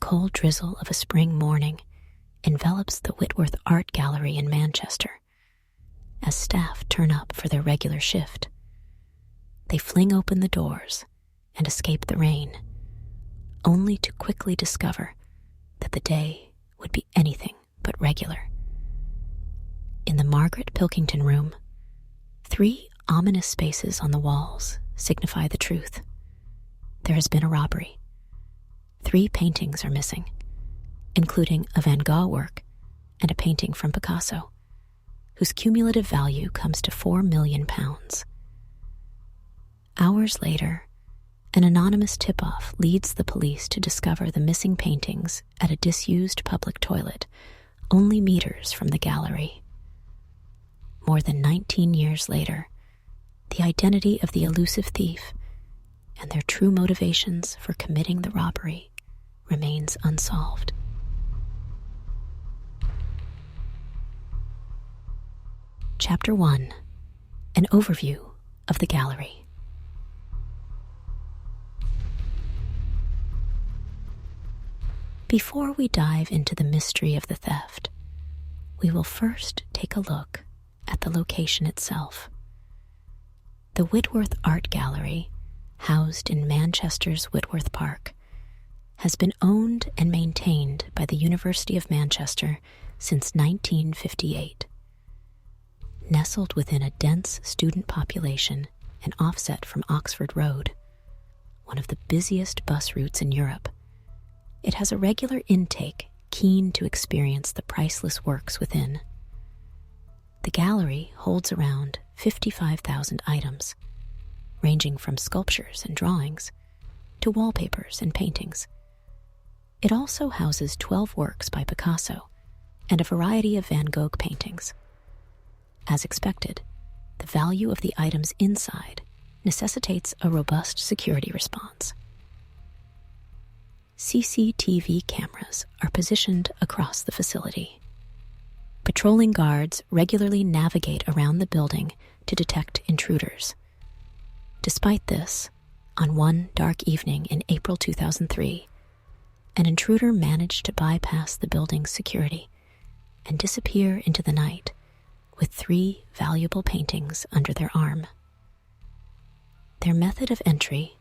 cold drizzle of a spring morning envelops the Whitworth Art Gallery in Manchester as staff turn up for their regular shift. They fling open the doors and escape the rain, only to quickly discover that the day would be anything but regular. In the Margaret Pilkington room, 3 ominous spaces on the walls signify the truth. There has been a robbery. 3 paintings are missing, including a Van Gogh work and a painting from Picasso, whose cumulative value comes to £4 million. Hours later, an anonymous tip-off leads the police to discover the missing paintings at a disused public toilet only meters from the gallery. More than 19 years later, the identity of the elusive thief and their true motivations for committing the robbery remains unsolved. Chapter 1. An overview of the gallery. Before we dive into the mystery of the theft, we will first take a look at the location itself. The Whitworth Art Gallery, housed in Manchester's Whitworth Park, has been owned and maintained by the University of Manchester since 1958. Nestled within a dense student population and offset from Oxford Road, one of the busiest bus routes in Europe, it has a regular intake keen to experience the priceless works within. The gallery holds around 55,000 items, ranging from sculptures and drawings to wallpapers and paintings. It also houses 12 works by Picasso and a variety of Van Gogh paintings. As expected, the value of the items inside necessitates a robust security response. CCTV cameras are positioned across the facility. Patrolling guards regularly navigate around the building to detect intruders. Despite this, on one dark evening in April 2003, an intruder managed to bypass the building's security and disappear into the night with 3 valuable paintings under their arm. Their method of entry,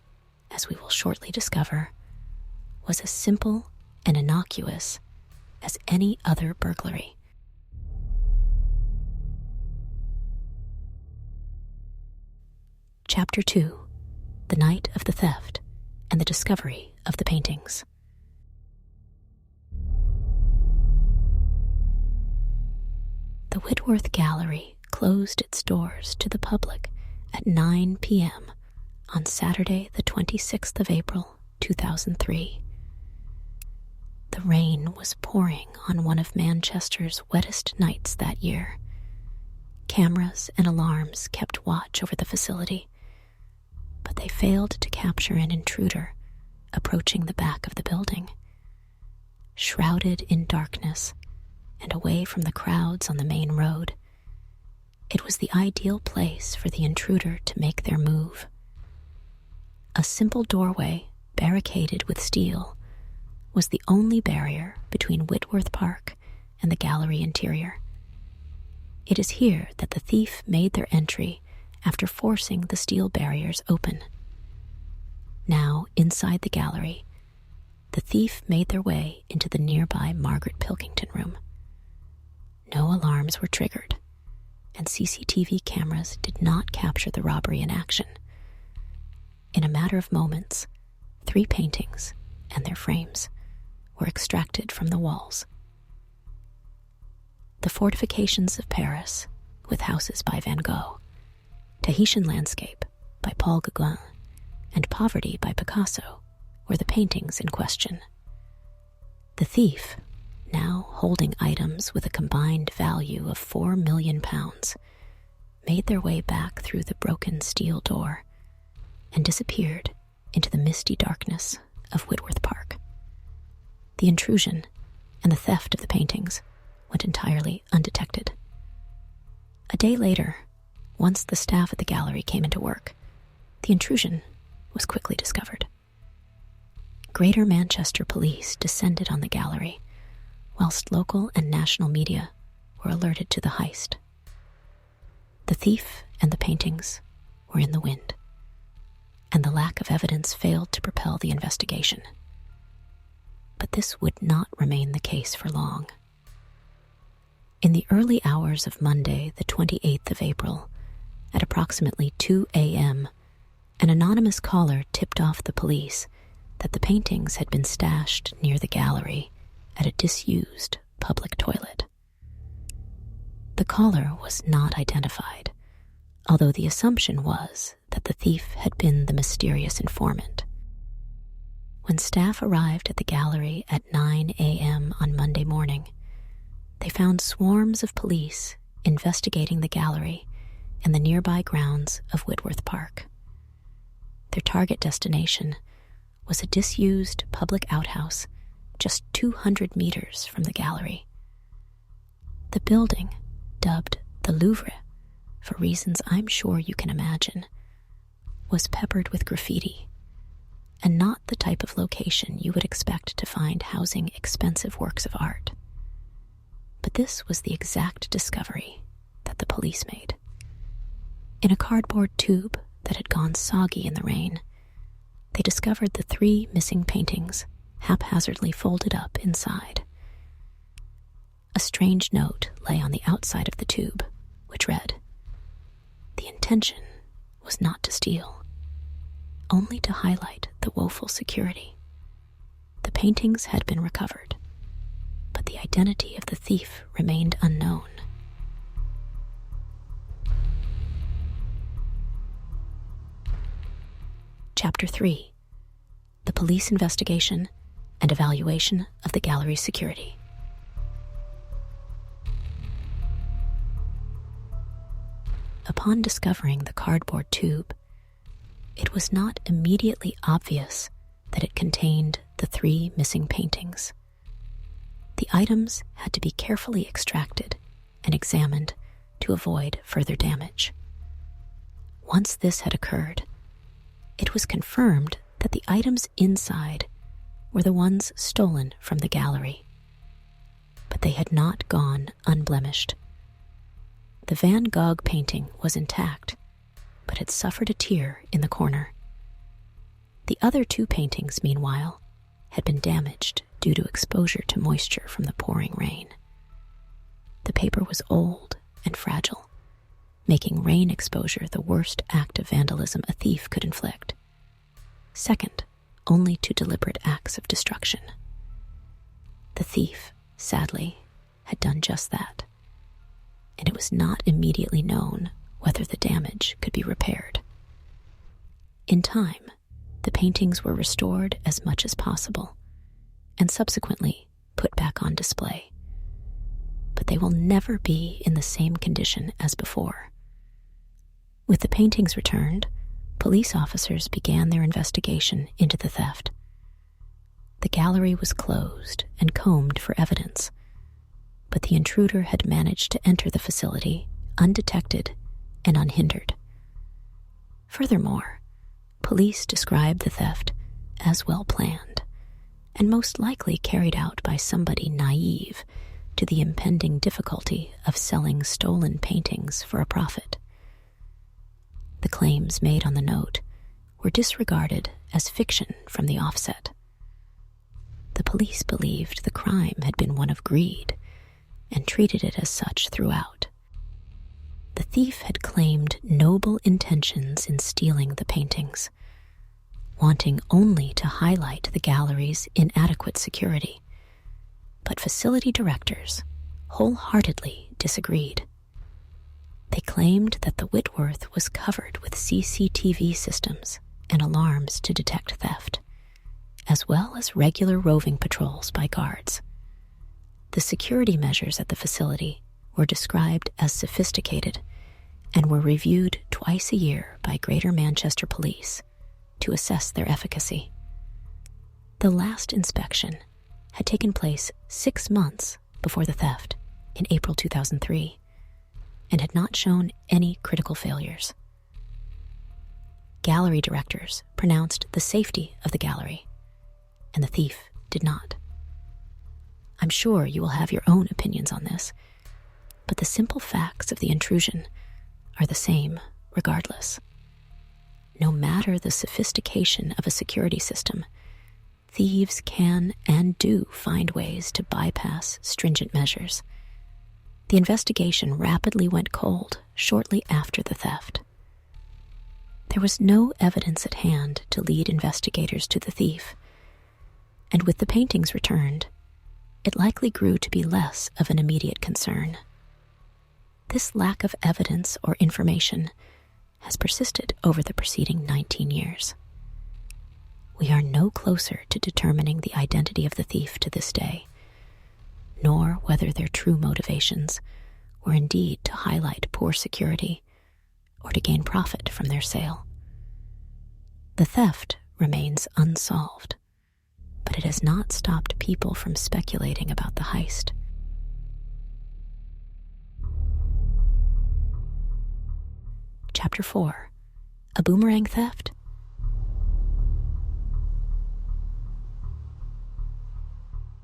as we will shortly discover, was as simple and innocuous as any other burglary. Chapter 2. The Night of the Theft and the Discovery of the Paintings. The Whitworth Gallery closed its doors to the public at 9 p.m. on Saturday, the 26th of April, 2003. The rain was pouring on one of Manchester's wettest nights that year. Cameras and alarms kept watch over the facility, but they failed to capture an intruder approaching the back of the building. Shrouded in darkness and away from the crowds on the main road, it was the ideal place for the intruder to make their move. A simple doorway barricaded with steel was the only barrier between Whitworth Park and the gallery interior. It is here that the thief made their entry after forcing the steel barriers open. Now, inside the gallery, the thief made their way into the nearby Margaret Pilkington room. No alarms were triggered, and CCTV cameras did not capture the robbery in action. In a matter of moments, 3 paintings and their frames were extracted from the walls. The Fortifications of Paris, with houses by Van Gogh, Tahitian Landscape by Paul Gogh, and Poverty by Picasso were the paintings in question. The thief, now holding items with a combined value of £4 million, made their way back through the broken steel door and disappeared into the misty darkness of Whitworth Park. The intrusion and the theft of the paintings went entirely undetected. A day later, once the staff at the gallery came into work, the intrusion was quickly discovered. Greater Manchester Police descended on the gallery, whilst local and national media were alerted to the heist. The thief and the paintings were in the wind, and the lack of evidence failed to propel the investigation. But this would not remain the case for long. In the early hours of Monday, the 28th of April, at approximately 2 a.m., an anonymous caller tipped off the police that the paintings had been stashed near the gallery at a disused public toilet. The caller was not identified, although the assumption was that the thief had been the mysterious informant. When staff arrived at the gallery at 9 a.m. on Monday morning, they found swarms of police investigating the gallery and the nearby grounds of Whitworth Park. Their target destination was a disused public outhouse just 200 meters from the gallery. The building, dubbed the Louvre, for reasons I'm sure you can imagine, was peppered with graffiti, and not the type of location you would expect to find housing expensive works of art. But this was the exact discovery that the police made. In a cardboard tube that had gone soggy in the rain, they discovered the 3 missing paintings haphazardly folded up inside. A strange note lay on the outside of the tube, which read, "The intention was not to steal, only to highlight the woeful security. The paintings had been recovered, but the identity of the thief remained unknown." Chapter 3: The Police Investigation and Evaluation of the Gallery's Security. Upon discovering the cardboard tube, it was not immediately obvious that it contained the 3 missing paintings. The items had to be carefully extracted and examined to avoid further damage. Once this had occurred, it was confirmed that the items inside were the ones stolen from the gallery. But they had not gone unblemished. The Van Gogh painting was intact, but had suffered a tear in the corner. The other 2 paintings, meanwhile, had been damaged due to exposure to moisture from the pouring rain. The paper was old and fragile, making rain exposure the worst act of vandalism a thief could inflict, second only to deliberate acts of destruction. The thief, sadly, had done just that, and it was not immediately known whether the damage could be repaired. In time, the paintings were restored as much as possible, and subsequently put back on display. But they will never be in the same condition as before. With the paintings returned, police officers began their investigation into the theft. The gallery was closed and combed for evidence, but the intruder had managed to enter the facility undetected and unhindered. Furthermore, police described the theft as well planned, and most likely carried out by somebody naive to the impending difficulty of selling stolen paintings for a profit. The claims made on the note were disregarded as fiction from the offset. The police believed the crime had been one of greed and treated it as such throughout. The thief had claimed noble intentions in stealing the paintings, wanting only to highlight the gallery's inadequate security. But facility directors wholeheartedly disagreed. They claimed that the Whitworth was covered with CCTV systems and alarms to detect theft, as well as regular roving patrols by guards. The security measures at the facility were described as sophisticated and were reviewed twice a year by Greater Manchester Police to assess their efficacy. The last inspection had taken place 6 months before the theft in April 2003 and had not shown any critical failures. Gallery directors pronounced the safety of the gallery and the thief did not. I'm sure you will have your own opinions on this, but the simple facts of the intrusion are the same regardless. No matter the sophistication of a security system, thieves can and do find ways to bypass stringent measures. The investigation rapidly went cold shortly after the theft. There was no evidence at hand to lead investigators to the thief, and with the paintings returned, it likely grew to be less of an immediate concern. This lack of evidence or information has persisted over the preceding 19 years. We are no closer to determining the identity of the thief to this day, nor whether their true motivations were indeed to highlight poor security or to gain profit from their sale. The theft remains unsolved, but it has not stopped people from speculating about the heist. Chapter 4. A Boomerang Theft?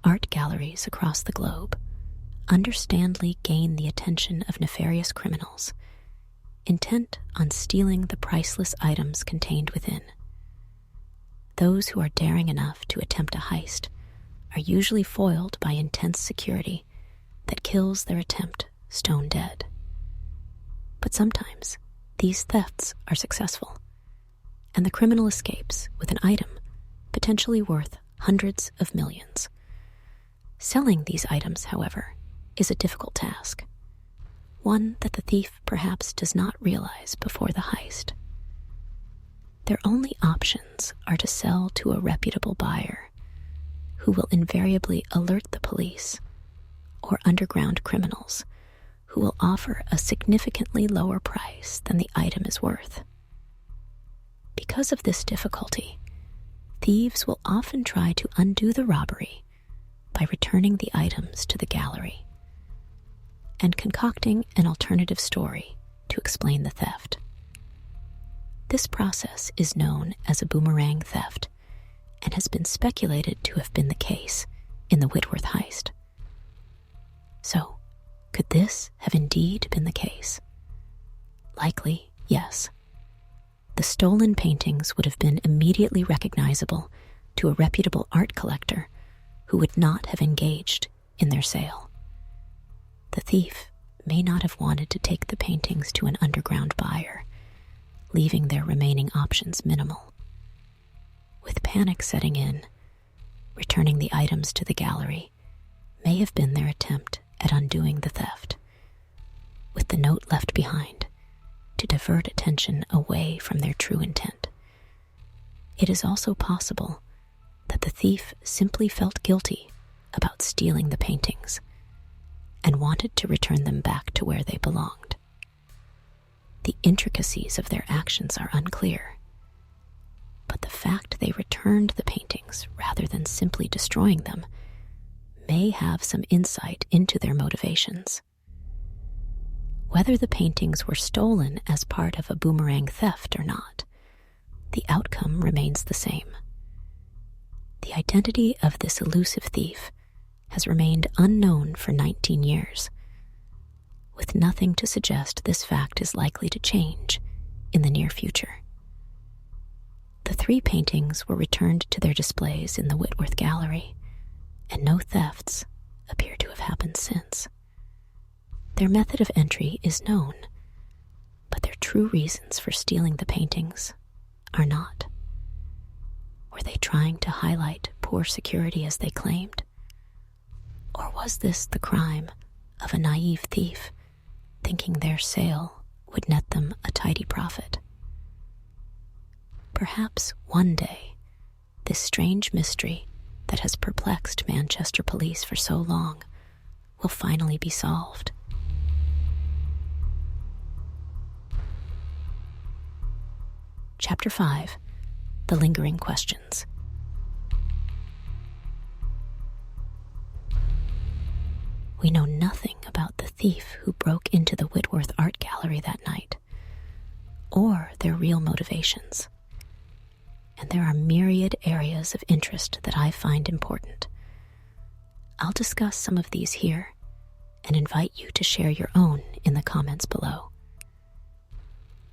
Art galleries across the globe understandably gain the attention of nefarious criminals, intent on stealing the priceless items contained within. Those who are daring enough to attempt a heist are usually foiled by intense security that kills their attempt stone dead. But sometimes these thefts are successful, and the criminal escapes with an item potentially worth hundreds of millions. Selling these items, however, is a difficult task, one that the thief perhaps does not realize before the heist. Their only options are to sell to a reputable buyer who will invariably alert the police, or underground criminals who will offer a significantly lower price than the item is worth. Because of this difficulty, thieves will often try to undo the robbery by returning the items to the gallery and concocting an alternative story to explain the theft. This process is known as a boomerang theft and has been speculated to have been the case in the Whitworth heist. So, could this have indeed been the case? Likely, yes. The stolen paintings would have been immediately recognizable to a reputable art collector who would not have engaged in their sale. The thief may not have wanted to take the paintings to an underground buyer, leaving their remaining options minimal. With panic setting in, returning the items to the gallery may have been their attempt at undoing the theft, with the note left behind to divert attention away from their true intent. It is also possible that the thief simply felt guilty about stealing the paintings and wanted to return them back to where they belonged. The intricacies of their actions are unclear, but the fact they returned the paintings rather than simply destroying them may have some insight into their motivations. Whether the paintings were stolen as part of a boomerang theft or not, the outcome remains the same. The identity of this elusive thief has remained unknown for 19 years, with nothing to suggest this fact is likely to change in the near future. The 3 paintings were returned to their displays in the Whitworth Gallery, and no thefts appear to have happened since. Their method of entry is known, but their true reasons for stealing the paintings are not. Were they trying to highlight poor security as they claimed? Or was this the crime of a naive thief thinking their sale would net them a tidy profit? Perhaps one day, this strange mystery that has perplexed Manchester police for so long will finally be solved. Chapter 5. The Lingering Questions. We know nothing about the thief who broke into the Whitworth Art Gallery that night, or their real motivations. and there are myriad areas of interest that I find important. I'll discuss some of these here and invite you to share your own in the comments below.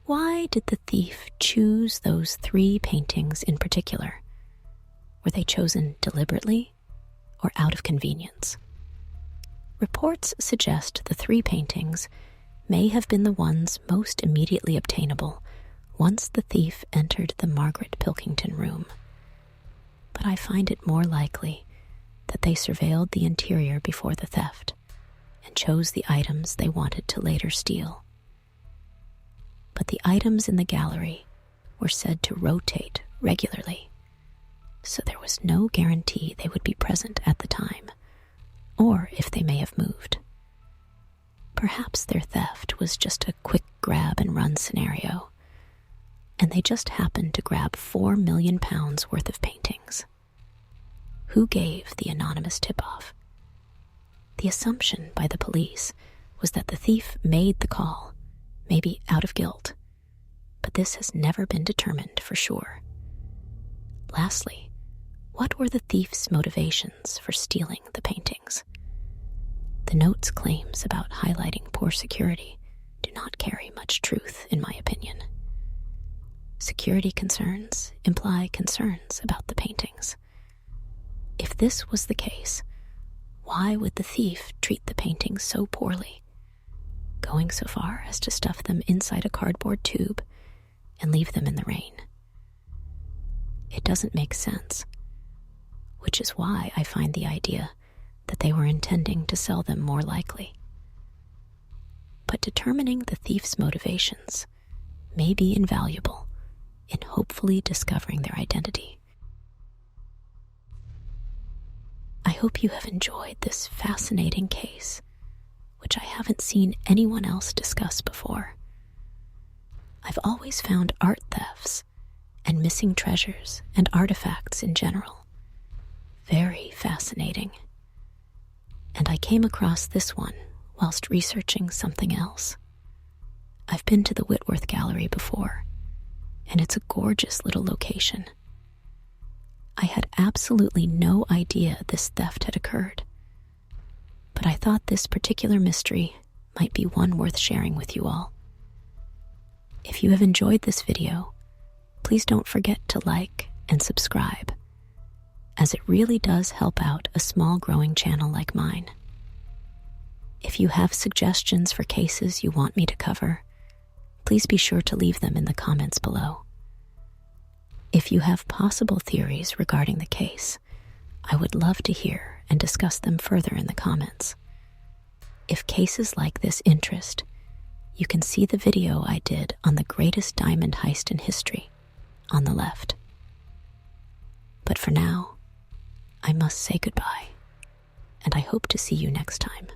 Why did the thief choose those 3 paintings in particular? Were they chosen deliberately or out of convenience? Reports suggest the 3 paintings may have been the ones most immediately obtainable once the thief entered the Margaret Pilkington room. But I find it more likely that they surveilled the interior before the theft and chose the items they wanted to later steal. But the items in the gallery were said to rotate regularly, so there was no guarantee they would be present at the time, or if they may have moved. Perhaps their theft was just a quick grab and run scenario, and they just happened to grab £4 million worth of paintings. Who gave the anonymous tip-off? The assumption by the police was that the thief made the call, maybe out of guilt, but this has never been determined for sure. Lastly, what were the thief's motivations for stealing the paintings? The note's claims about highlighting poor security do not carry much truth, in my opinion. Security concerns imply concerns about the paintings. If this was the case, why would the thief treat the paintings so poorly, going so far as to stuff them inside a cardboard tube and leave them in the rain? It doesn't make sense, which is why I find the idea that they were intending to sell them more likely. But determining the thief's motivations may be invaluable in hopefully discovering their identity. I hope you have enjoyed this fascinating case, which I haven't seen anyone else discuss before. I've always found art thefts and missing treasures and artifacts in general very fascinating, and I came across this one whilst researching something else. I've been to the Whitworth Gallery before, and it's a gorgeous little location. I had absolutely no idea this theft had occurred, but I thought this particular mystery might be one worth sharing with you all. If you have enjoyed this video, please don't forget to like and subscribe, as it really does help out a small growing channel like mine. If you have suggestions for cases you want me to cover, please be sure to leave them in the comments below. If you have possible theories regarding the case, I would love to hear and discuss them further in the comments. If cases like this interest, you can see the video I did on the greatest diamond heist in history on the left. But for now, I must say goodbye, and I hope to see you next time.